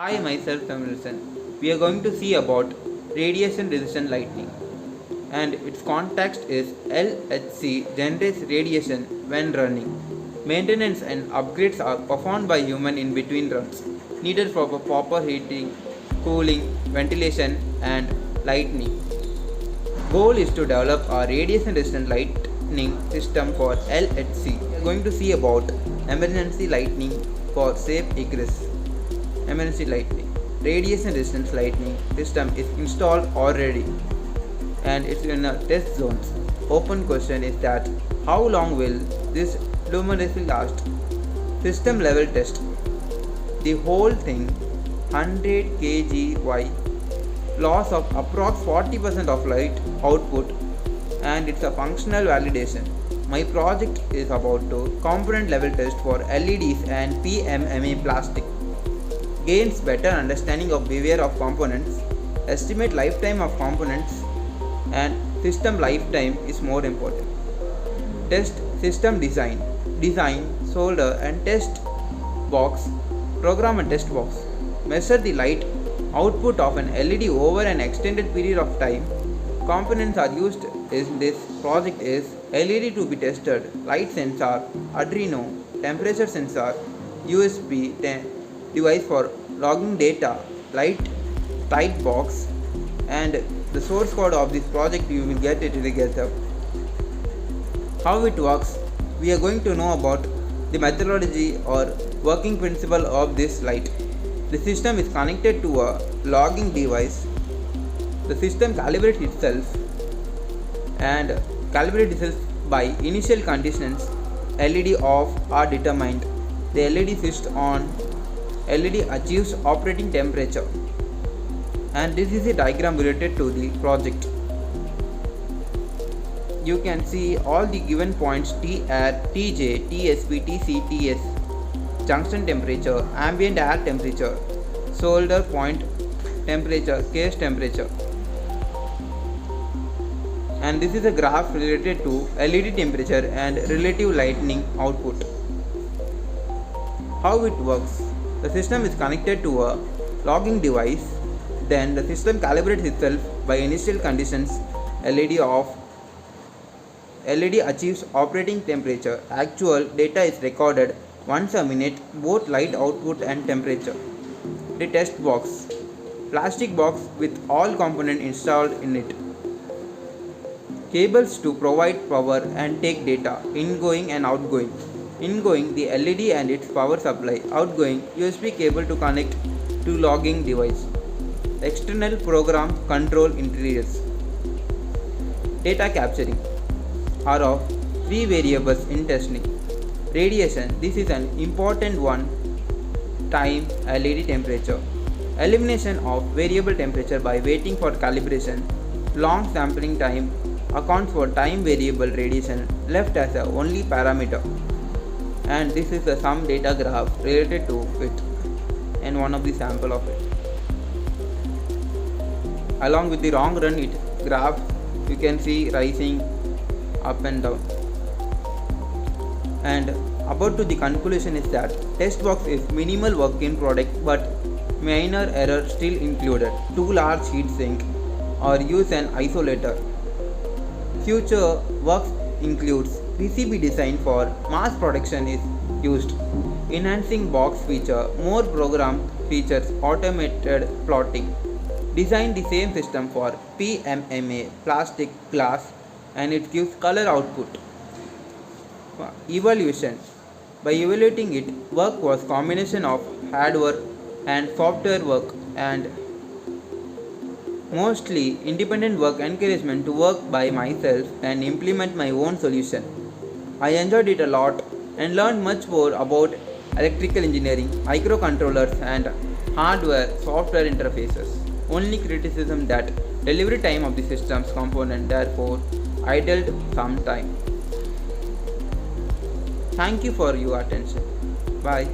Hi, myself Tamilson. We are going to see about radiation resistant lighting, and its context is LHC generates radiation when running. Maintenance and upgrades are performed by human in between runs, needed for proper heating, cooling, ventilation and lighting. Goal is to develop a radiation resistant lighting system for LHC. We are going to see about emergency lighting for safe egress. Emergency lighting. Radiation resistant lighting system is installed already and it's in a test zones. Open question is that how long will this luminosity last? System level test. The whole thing 100 kGy loss of approx 40% of light output, and it's a functional validation. My project is about to component level test for LEDs and PMMA plastic. Gains better understanding of behavior of components, estimate lifetime of components, and system lifetime is more important. Test system design. Design, solder and test box. Program a test box. Measure the light output of an LED over an extended period of time. Components are used in this project is LED to be tested, light sensor, Arduino, temperature sensor, USB device for logging data, light box, and the source code of this project you will get it in the GitHub. How it works, we are going to know about the methodology or working principle of this light. The system is connected to a logging device. The system calibrates itself by initial conditions. LED off are determined. The LED switched on. LED achieves operating temperature. And this is a diagram related to the project. You can see all the given points T air, TJ, TSP, TC, TS. Junction temperature, ambient air temperature, solder point temperature, case temperature. And this is a graph related to LED temperature and relative lighting output. How it works? The system is connected to a logging device. Then the system calibrates itself by initial conditions. LED off. LED achieves operating temperature. Actual data is recorded once a minute, both light output and temperature. The test box. Plastic box with all components installed in it. Cables to provide power and take data, ingoing and outgoing. Ingoing, the LED and its power supply. Outgoing, USB cable to connect to logging device. External program control interiors. Data capturing are of 3 variables in testing. Radiation, this is an important one. Time, LED temperature. Elimination of variable temperature by waiting for calibration. Long sampling time accounts for time variable radiation left as a only parameter. And this is some data graph related to it and one of the sample of it. Along with the long run graph, you can see rising up and down. And about to the conclusion is that test box is minimal work in product but minor error still included. 2 large heat sink or use an isolator. Future works includes PCB design for mass production is used. Enhancing box feature, more program features, automated plotting. Design the same system for PMMA, plastic, glass, and it gives color output. Evaluation. By evaluating it, work was combination of hardware and software work and mostly independent work encouragement to work by myself and implement my own solution. I enjoyed it a lot and learned much more about electrical engineering, microcontrollers and hardware software interfaces. Only criticism that delivery time of the system's component, therefore idled some time. Thank you for your attention. Bye.